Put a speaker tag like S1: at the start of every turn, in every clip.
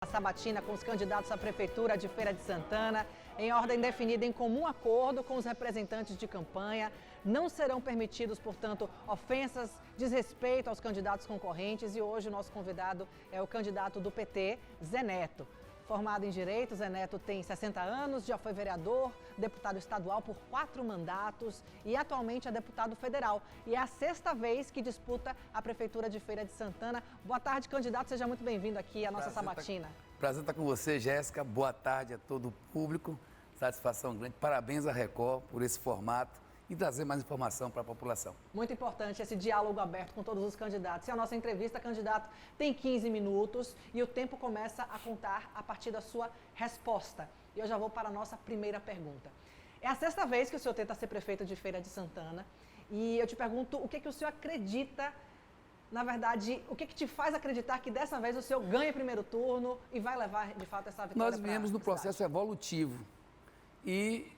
S1: A sabatina com os candidatos à Prefeitura de Feira de Santana, em ordem definida em comum acordo com os representantes de campanha. Não serão permitidos, portanto, ofensas, desrespeito aos candidatos concorrentes. E hoje o nosso convidado é o candidato do PT, Zé Neto. Formado em Direito, Zé Neto tem 60 anos, já foi vereador, deputado estadual por 4 mandatos e atualmente é deputado federal. E é a 6ª vez que disputa a Prefeitura de Feira de Santana. Boa tarde, candidato. Seja muito bem-vindo aqui à nossa sabatina.
S2: Prazer estar com você, Jéssica. Boa tarde a todo o público. Satisfação grande. Parabéns à Record por esse formato e trazer mais informação para a população. Muito
S1: importante esse diálogo aberto com todos os candidatos. E a nossa entrevista, candidato, tem 15 minutos e o tempo começa a contar a partir da sua resposta. E eu já vou para a nossa primeira pergunta. É a 6ª vez que o senhor tenta ser prefeito de Feira de Santana e eu te pergunto o que o senhor acredita, na verdade, o que te faz acreditar que dessa vez o senhor ganha primeiro turno e vai levar, de fato, essa vitória?
S2: Nós viemos no processo evolutivo e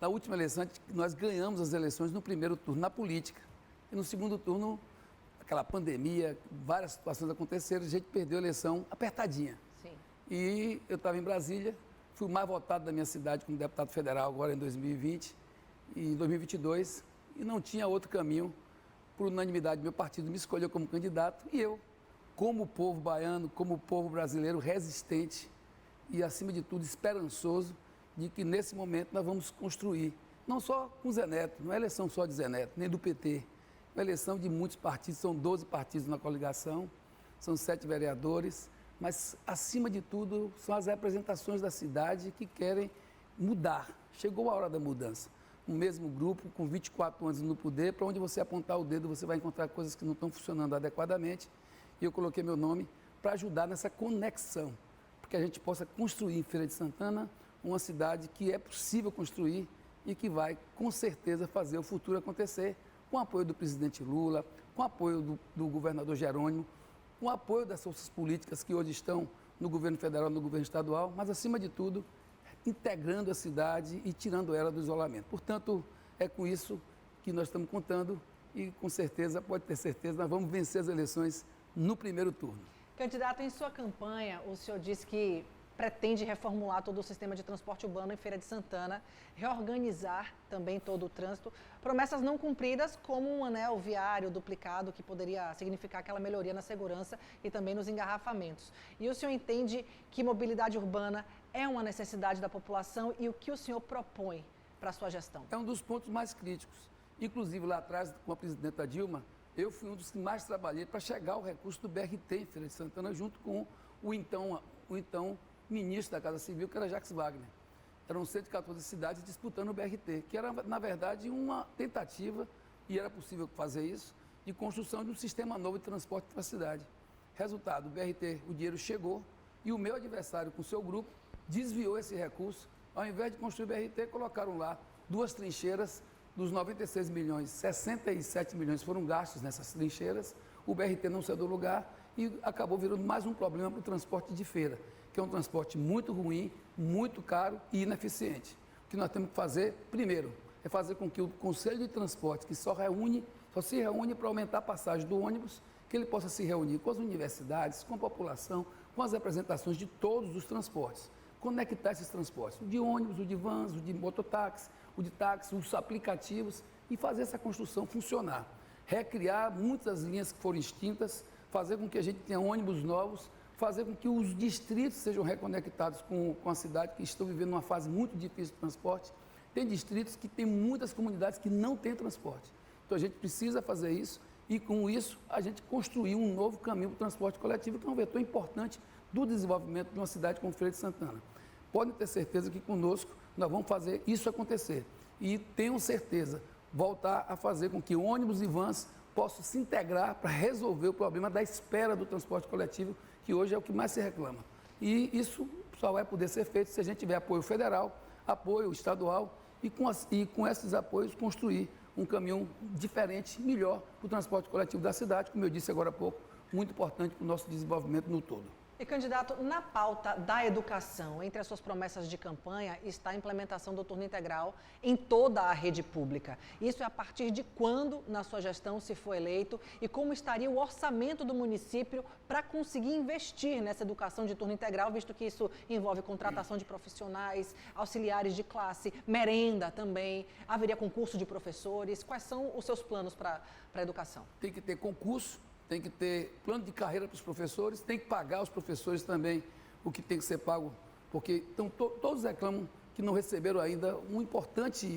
S2: na última eleição, nós ganhamos as eleições no primeiro turno, na política. E no segundo turno, aquela pandemia, várias situações aconteceram, a gente perdeu a eleição apertadinha.
S1: Sim.
S2: E eu estava em Brasília, fui o mais votado da minha cidade como deputado federal agora em 2020 e em 2022, e não tinha outro caminho. Por unanimidade, meu partido me escolheu como candidato e eu, como o povo baiano, como o povo brasileiro resistente e, acima de tudo, esperançoso, de que nesse momento nós vamos construir, não só com o Zé Neto, não é eleição só de Zé Neto, nem do PT, é uma eleição de muitos partidos, são 12 partidos na coligação, são 7 vereadores, mas acima de tudo são as representações da cidade que querem mudar. Chegou a hora da mudança. O mesmo grupo, com 24 anos no poder, para onde você apontar o dedo você vai encontrar coisas que não estão funcionando adequadamente, e eu coloquei meu nome para ajudar nessa conexão, para que a gente possa construir em Feira de Santana uma cidade que é possível construir e que vai, com certeza, fazer o futuro acontecer, com o apoio do presidente Lula, com o apoio do governador Jerônimo, com o apoio das forças políticas que hoje estão no governo federal, no governo estadual, mas, acima de tudo, integrando a cidade e tirando ela do isolamento. Portanto, é com isso que nós estamos contando e, com certeza, pode ter certeza, nós vamos vencer as eleições no primeiro turno.
S1: Candidato, em sua campanha, o senhor disse que pretende reformular todo o sistema de transporte urbano em Feira de Santana, reorganizar também todo o trânsito. Promessas não cumpridas, como um anel viário duplicado, que poderia significar aquela melhoria na segurança e também nos engarrafamentos. E o senhor entende que mobilidade urbana é uma necessidade da população e o que o senhor propõe para a sua gestão?
S2: É um dos pontos mais críticos. Inclusive, lá atrás, com a presidenta Dilma, eu fui um dos que mais trabalhei para chegar ao recurso do BRT em Feira de Santana, junto com o então ministro da Casa Civil, que era Jacques Wagner. Eram 114 cidades disputando o BRT, que era, na verdade, uma tentativa, e era possível fazer isso, de construção de um sistema novo de transporte para a cidade. Resultado, o BRT, o dinheiro chegou, e o meu adversário, com o seu grupo, desviou esse recurso. Ao invés de construir o BRT, colocaram lá 2 trincheiras, dos 96 milhões, 67 milhões foram gastos nessas trincheiras, o BRT não saiu do lugar e acabou virando mais um problema para o transporte de feira, que é um transporte muito ruim, muito caro e ineficiente. O que nós temos que fazer, primeiro, é fazer com que o Conselho de Transporte, que só se reúne para aumentar a passagem do ônibus, que ele possa se reunir com as universidades, com a população, com as representações de todos os transportes. Conectar esses transportes, o de ônibus, o de vans, o de mototáxi, o de táxi, os aplicativos, e fazer essa construção funcionar. Recriar muitas linhas que foram extintas, fazer com que a gente tenha ônibus novos, fazer com que os distritos sejam reconectados com a cidade, que estão vivendo uma fase muito difícil de transporte. Tem distritos que têm muitas comunidades que não têm transporte. Então a gente precisa fazer isso e, com isso, a gente construir um novo caminho para o transporte coletivo, que é um vetor importante do desenvolvimento de uma cidade como Feira de Santana. Podem ter certeza que conosco nós vamos fazer isso acontecer. E tenham certeza, voltar a fazer com que ônibus e vans possam se integrar para resolver o problema da espera do transporte coletivo, que hoje é o que mais se reclama. E isso só vai poder ser feito se a gente tiver apoio federal, apoio estadual e com esses apoios construir um caminho diferente, melhor para o transporte coletivo da cidade, como eu disse agora há pouco, muito importante para o nosso desenvolvimento no todo.
S1: E, candidato, na pauta da educação, entre as suas promessas de campanha, está a implementação do turno integral em toda a rede pública. Isso é a partir de quando, na sua gestão, se for eleito, e como estaria o orçamento do município para conseguir investir nessa educação de turno integral, visto que isso envolve contratação de profissionais, auxiliares de classe, merenda também, haveria concurso de professores. Quais são os seus planos para a educação?
S2: Tem que ter concurso, tem que ter plano de carreira para os professores, tem que pagar os professores também o que tem que ser pago, porque todos reclamam que não receberam ainda um importante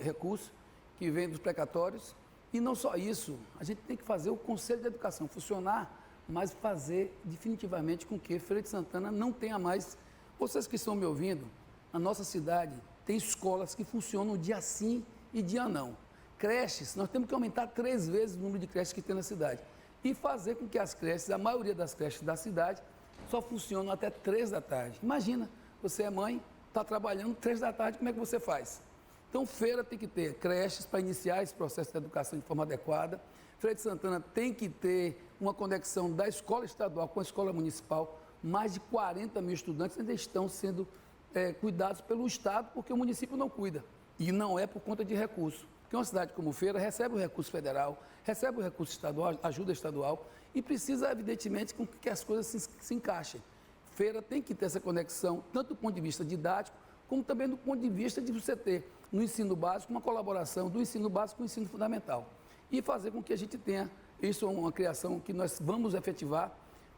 S2: recurso que vem dos precatórios. E não só isso, a gente tem que fazer o Conselho de Educação funcionar, mas fazer definitivamente com que Feira de Santana não tenha mais. Vocês que estão me ouvindo, na nossa cidade tem escolas que funcionam dia sim e dia não. Creches, nós temos que aumentar 3 vezes o número de creches que tem na cidade. E fazer com que as creches, a maioria das creches da cidade, só funcionam até 3 da tarde. Imagina, você é mãe, está trabalhando 3 da tarde, como é que você faz? Então, Feira tem que ter creches para iniciar esse processo de educação de forma adequada. Feira de Santana tem que ter uma conexão da escola estadual com a escola municipal. Mais de 40 mil estudantes ainda estão sendo cuidados pelo Estado, porque o município não cuida. E não é por conta de recurso. Porque uma cidade como Feira recebe o recurso federal, recebe o recurso estadual, ajuda estadual, e precisa, evidentemente, com que as coisas se encaixem. Feira tem que ter essa conexão, tanto do ponto de vista didático, como também do ponto de vista de você ter, no ensino básico, uma colaboração do ensino básico com o ensino fundamental. E fazer com que a gente tenha, isso é uma criação que nós vamos efetivar,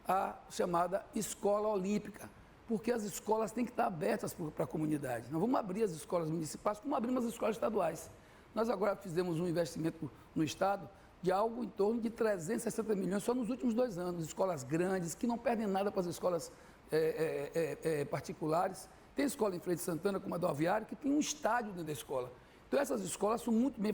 S2: a chamada Escola Olímpica, porque as escolas têm que estar abertas para a comunidade. Nós vamos abrir as escolas municipais, como abrimos as escolas estaduais. Nós agora fizemos um investimento no Estado de algo em torno de 360 milhões só nos últimos 2 anos. Escolas grandes, que não perdem nada para as escolas particulares. Tem escola em Feira de Santana, como a do Aviário, que tem um estádio dentro da escola. Então, essas escolas são muito bem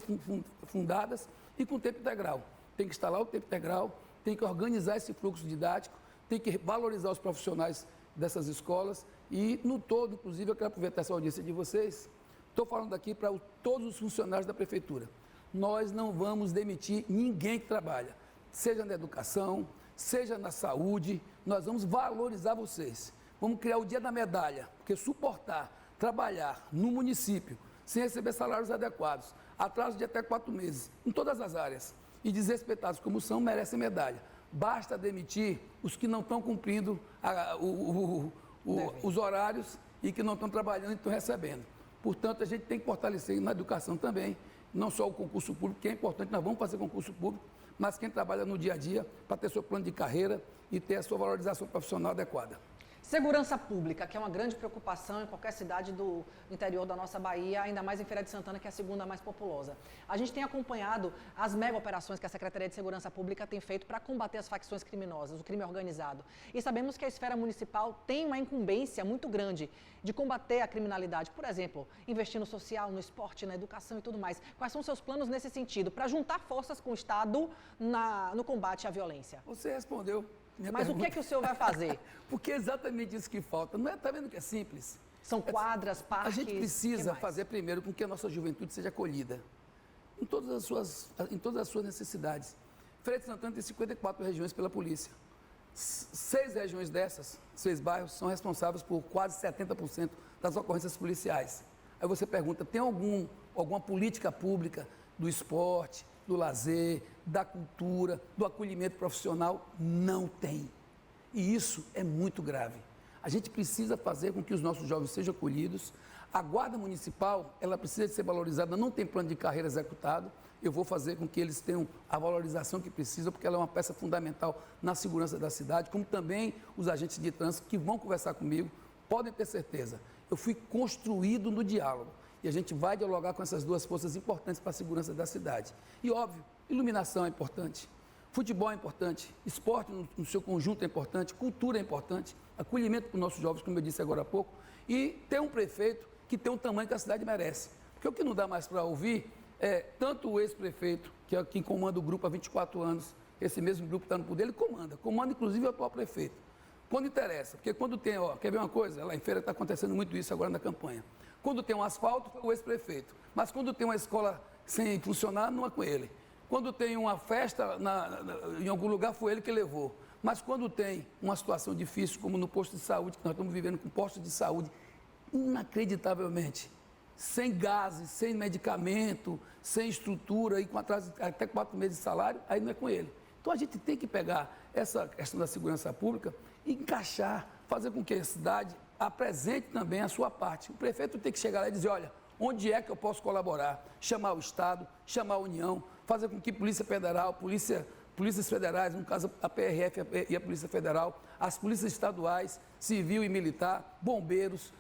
S2: fundadas e com tempo integral. Tem que instalar o tempo integral, tem que organizar esse fluxo didático, tem que valorizar os profissionais dessas escolas e, no todo, inclusive, eu quero aproveitar essa audiência de vocês. Estou falando aqui para todos os funcionários da Prefeitura. Nós não vamos demitir ninguém que trabalha, seja na educação, seja na saúde, nós vamos valorizar vocês. Vamos criar o Dia da Medalha, porque suportar, trabalhar no município, sem receber salários adequados, atraso de até 4 meses, em todas as áreas, e desrespeitados como são, merecem medalha. Basta demitir os que não estão cumprindo os horários e que não estão trabalhando e estão recebendo. Portanto, a gente tem que fortalecer na educação também, não só o concurso público, que é importante, nós vamos fazer concurso público, mas quem trabalha no dia a dia para ter seu plano de carreira e ter a sua valorização profissional adequada.
S1: Segurança pública, que é uma grande preocupação em qualquer cidade do interior da nossa Bahia, ainda mais em Feira de Santana, que é a segunda mais populosa. A gente tem acompanhado as mega operações que a Secretaria de Segurança Pública tem feito para combater as facções criminosas, o crime organizado. E sabemos que a esfera municipal tem uma incumbência muito grande de combater a criminalidade. Por exemplo, investir no social, no esporte, na educação e tudo mais. Quais são os seus planos nesse sentido, para juntar forças com o Estado no combate à violência?
S2: Você respondeu.
S1: Mas o que é que o senhor vai fazer?
S2: Porque é exatamente isso que falta. Não é, tá vendo que é simples?
S1: São quadras, parques...
S2: A gente precisa fazer primeiro com que a nossa juventude seja acolhida em todas as suas necessidades. Feira de Santana tem 54 regiões pela polícia. 6 regiões dessas, 6 bairros, são responsáveis por quase 70% das ocorrências policiais. Aí você pergunta, tem alguma política pública do esporte, do lazer, da cultura, do acolhimento profissional? Não tem. E isso é muito grave. A gente precisa fazer com que os nossos jovens sejam acolhidos. A Guarda Municipal, ela precisa ser valorizada, não tem plano de carreira executado. Eu vou fazer com que eles tenham a valorização que precisam, porque ela é uma peça fundamental na segurança da cidade, como também os agentes de trânsito que vão conversar comigo, podem ter certeza. Eu fui construído no diálogo. E a gente vai dialogar com essas 2 forças importantes para a segurança da cidade. E, óbvio, iluminação é importante, futebol é importante, esporte no seu conjunto é importante, cultura é importante, acolhimento para os nossos jovens, como eu disse agora há pouco, e ter um prefeito que tem o tamanho que a cidade merece. Porque o que não dá mais para ouvir é tanto o ex-prefeito, que é quem comanda o grupo há 24 anos, esse mesmo grupo está no poder, ele comanda inclusive o atual prefeito. Quando interessa, porque quando tem, quer ver uma coisa? Lá em Feira está acontecendo muito isso agora na campanha. Quando tem um asfalto, foi o ex-prefeito. Mas quando tem uma escola sem funcionar, não é com ele. Quando tem uma festa em algum lugar, foi ele que levou. Mas quando tem uma situação difícil, como no posto de saúde, que nós estamos vivendo com postos de saúde, inacreditavelmente, sem gases, sem medicamento, sem estrutura e com atraso até 4 meses de salário, aí não é com ele. Então a gente tem que pegar essa questão da segurança pública e encaixar, fazer com que a cidade apresente também a sua parte. O prefeito tem que chegar lá e dizer, olha, onde é que eu posso colaborar? Chamar o Estado, chamar a União, fazer com que Polícia Federal, polícias federais, no caso a PRF e a Polícia Federal, as polícias estaduais, civil e militar, bombeiros,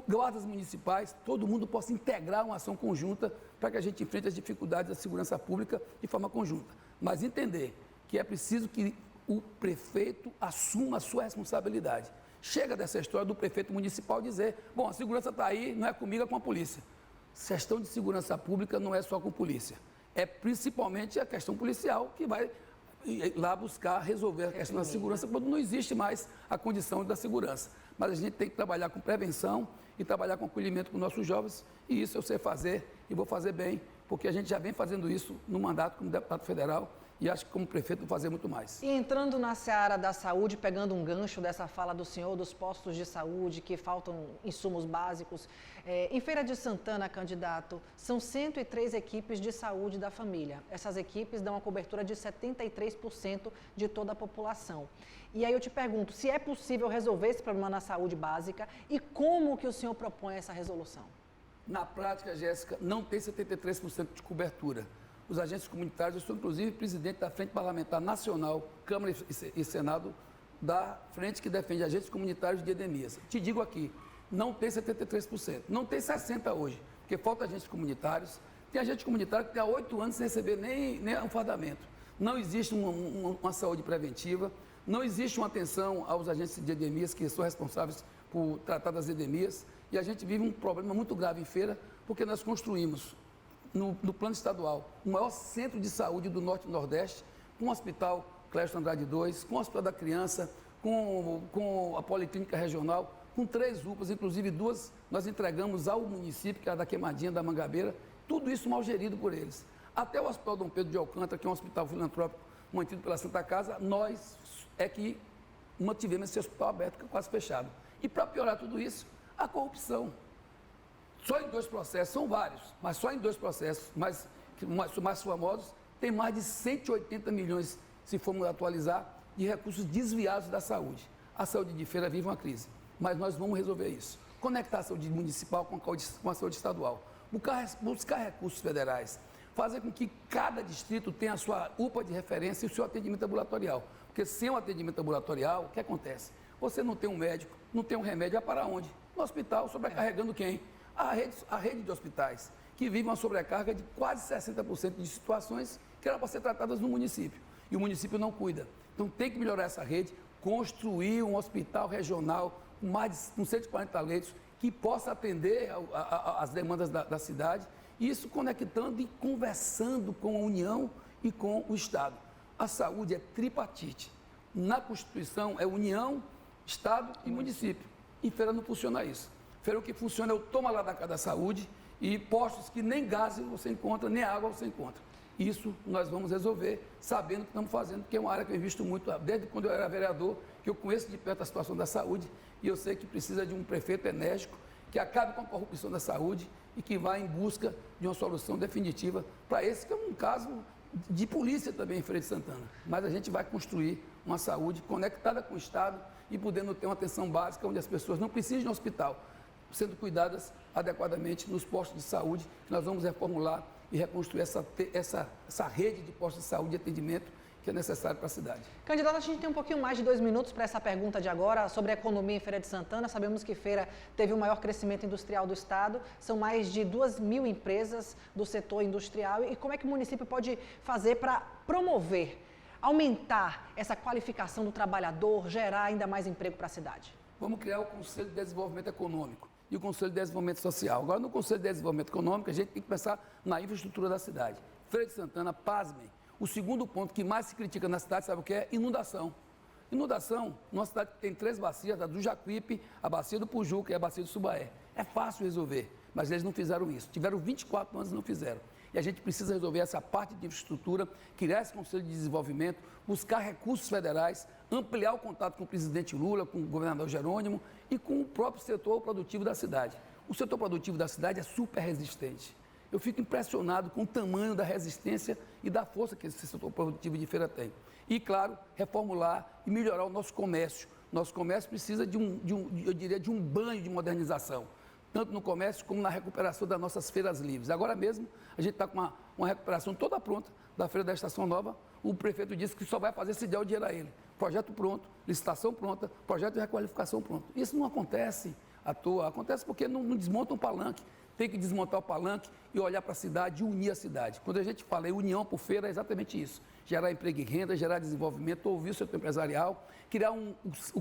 S2: guardas municipais, todo mundo possa integrar uma ação conjunta para que a gente enfrente as dificuldades da segurança pública de forma conjunta. Mas entender que é preciso que o prefeito assuma a sua responsabilidade. Chega dessa história do prefeito municipal dizer, bom, a segurança está aí, não é comigo, é com a polícia. Questão de segurança pública não é só com polícia. É principalmente a questão policial que vai lá buscar resolver a questão da segurança quando não existe mais a condição da segurança. Mas a gente tem que trabalhar com prevenção e trabalhar com acolhimento com nossos jovens, e isso eu sei fazer e vou fazer bem, porque a gente já vem fazendo isso no mandato como deputado federal e acho que como prefeito vou fazer muito mais.
S1: E entrando na seara da saúde, pegando um gancho dessa fala do senhor, dos postos de saúde, que faltam insumos básicos, em Feira de Santana, candidato, são 103 equipes de saúde da família. Essas equipes dão a cobertura de 73% de toda a população. E aí eu te pergunto, se é possível resolver esse problema na saúde básica e como que o senhor propõe essa resolução?
S2: Na prática, Jéssica, não tem 73% de cobertura. Os agentes comunitários, eu sou inclusive presidente da Frente Parlamentar Nacional, Câmara e Senado, da frente que defende agentes comunitários de endemias. Te digo aqui, não tem 73%, não tem 60% hoje, porque falta agentes comunitários. Tem agente comunitário que tem há 8 anos sem receber nem alfardamento. Não existe uma saúde preventiva, não existe uma atenção aos agentes de endemias que são responsáveis por tratar das endemias, e a gente vive um problema muito grave em Feira, porque nós construímos no plano estadual, o maior centro de saúde do Norte e Nordeste, com o Hospital Clécio Andrade II, com o Hospital da Criança, com a Policlínica Regional, com 3 UPAs, inclusive 2 nós entregamos ao município, que é a da Queimadinha, da Mangabeira, tudo isso mal gerido por eles. Até o Hospital Dom Pedro de Alcântara, que é um hospital filantrópico mantido pela Santa Casa, nós é que mantivemos esse hospital aberto, quase fechado. E para piorar tudo isso, a corrupção. Só em 2 processos, são vários, mas só em 2 processos mais famosos, tem mais de 180 milhões, se formos atualizar, de recursos desviados da saúde. A saúde de Feira vive uma crise, mas nós vamos resolver isso. Conectar a saúde municipal com a saúde estadual, buscar recursos federais, fazer com que cada distrito tenha a sua UPA de referência e o seu atendimento ambulatorial. Porque sem o atendimento ambulatorial, o que acontece? Você não tem um médico, não tem um remédio, vai para onde? No hospital, sobrecarregando quem? A rede de hospitais, que vive uma sobrecarga de quase 60% de situações que eram para ser tratadas no município. E o município não cuida. Então tem que melhorar essa rede, construir um hospital regional com 140 leitos, que possa atender as demandas da cidade, e isso conectando e conversando com a União e com o Estado. A saúde é tripartite. Na Constituição é União, Estado e município. Em Feira não funciona isso. Feira o que funciona é o toma lá da casa da saúde e postos que nem gás você encontra, nem água você encontra. Isso nós vamos resolver, sabendo que estamos fazendo, porque é uma área que eu invisto muito, desde quando eu era vereador, que eu conheço de perto a situação da saúde, e eu sei que precisa de um prefeito enérgico, que acabe com a corrupção da saúde e que vá em busca de uma solução definitiva para esse, que é um caso de polícia também em Feira de Santana. Mas a gente vai construir uma saúde conectada com o Estado e podendo ter uma atenção básica onde as pessoas não precisam de um hospital, sendo cuidadas adequadamente nos postos de saúde, que nós vamos reformular e reconstruir essa rede de postos de saúde e atendimento que é necessário para a cidade.
S1: Candidato, a gente tem um pouquinho mais de 2 minutos para essa pergunta de agora sobre a economia em Feira de Santana. Sabemos que Feira teve o maior crescimento industrial do estado, são mais de 2.000 empresas do setor industrial. E como é que o município pode fazer para promover, aumentar essa qualificação do trabalhador, gerar ainda mais emprego para a cidade?
S2: Vamos criar o Conselho de Desenvolvimento Econômico e o Conselho de Desenvolvimento Social. Agora, no Conselho de Desenvolvimento Econômico, a gente tem que pensar na infraestrutura da cidade. Feira de Santana, pasmem, o segundo ponto que mais se critica na cidade, sabe o que é? Inundação. Inundação, nossa cidade tem 3 bacias, a do Jacuípe, a bacia do Pujuca e a bacia do Subaé. É fácil resolver, mas eles não fizeram isso. Tiveram 24 anos e não fizeram. E a gente precisa resolver essa parte de infraestrutura, criar esse Conselho de Desenvolvimento, buscar recursos federais, ampliar o contato com o presidente Lula, com o governador Jerônimo e com o próprio setor produtivo da cidade. O setor produtivo da cidade é super resistente. Eu fico impressionado com o tamanho da resistência e da força que esse setor produtivo de Feira tem. E, claro, reformular e melhorar o nosso comércio. Nosso comércio precisa eu diria, de um banho de modernização, tanto no comércio como na recuperação das nossas feiras livres. Agora mesmo, a gente está com uma recuperação toda pronta da Feira da Estação Nova. O prefeito disse que só vai fazer se der o dinheiro a ele. Projeto pronto, licitação pronta, projeto de requalificação pronto. Isso não acontece à toa, acontece porque não desmontam o palanque. Tem que desmontar o palanque e olhar para a cidade e unir a cidade. Quando a gente fala em união por feira, é exatamente isso. Gerar emprego e renda, gerar desenvolvimento, ouvir o setor empresarial, criar,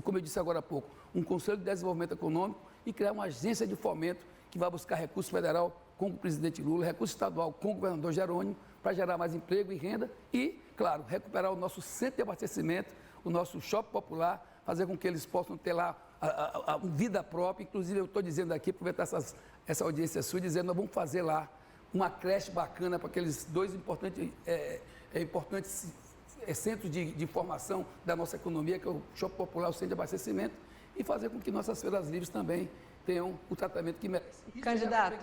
S2: como eu disse agora há pouco, um Conselho de Desenvolvimento Econômico e criar uma agência de fomento que vai buscar recurso federal com o presidente Lula, recurso estadual com o governador Jerônimo, para gerar mais emprego e renda e, claro, recuperar o nosso centro de abastecimento, o nosso shopping popular, fazer com que eles possam ter lá a vida própria. Inclusive, eu estou dizendo aqui, aproveitar essa audiência sua, dizendo que nós vamos fazer lá uma creche bacana para aqueles dois importantes centros de formação da nossa economia, que é o shopping popular, o centro de abastecimento, e fazer com que nossas feiras livres também tenham o tratamento que merecem.
S1: Candidato,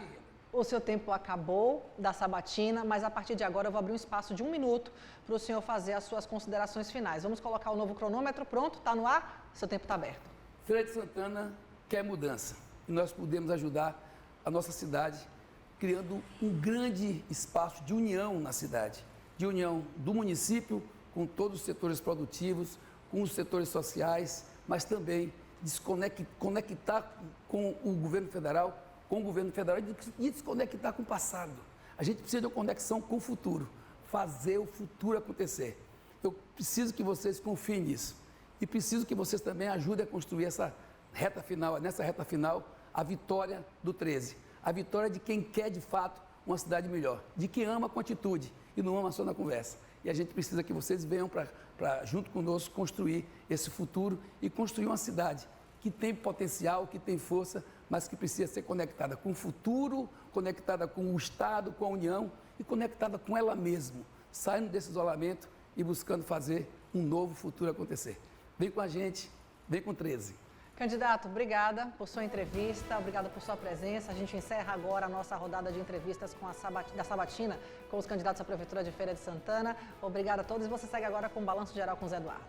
S1: o seu tempo acabou da sabatina, mas a partir de agora eu vou abrir um espaço de 1 minuto para o senhor fazer as suas considerações finais. Vamos colocar o novo cronômetro, pronto, está no ar, seu tempo está aberto.
S2: Feira de Santana quer mudança e nós podemos ajudar a nossa cidade criando um grande espaço de união na cidade, de união do município com todos os setores produtivos, com os setores sociais, mas também conectar com o governo federal, e desconectar com o passado. A gente precisa de uma conexão com o futuro, fazer o futuro acontecer. Eu preciso que vocês confiem nisso e preciso que vocês também ajudem a construir nessa reta final, a vitória do 13. A vitória de quem quer, de fato, uma cidade melhor, de quem ama com atitude e não ama só na conversa. E a gente precisa que vocês venham para junto conosco, construir esse futuro e construir uma cidade que tem potencial, que tem força, mas que precisa ser conectada com o futuro, conectada com o Estado, com a União e conectada com ela mesma, saindo desse isolamento e buscando fazer um novo futuro acontecer. Vem com a gente, vem com o 13.
S1: Candidato, obrigada por sua entrevista, obrigada por sua presença. A gente encerra agora a nossa rodada de entrevistas da sabatina com os candidatos à Prefeitura de Feira de Santana. Obrigada a todos e você segue agora com o Balanço Geral com o Zé Eduardo.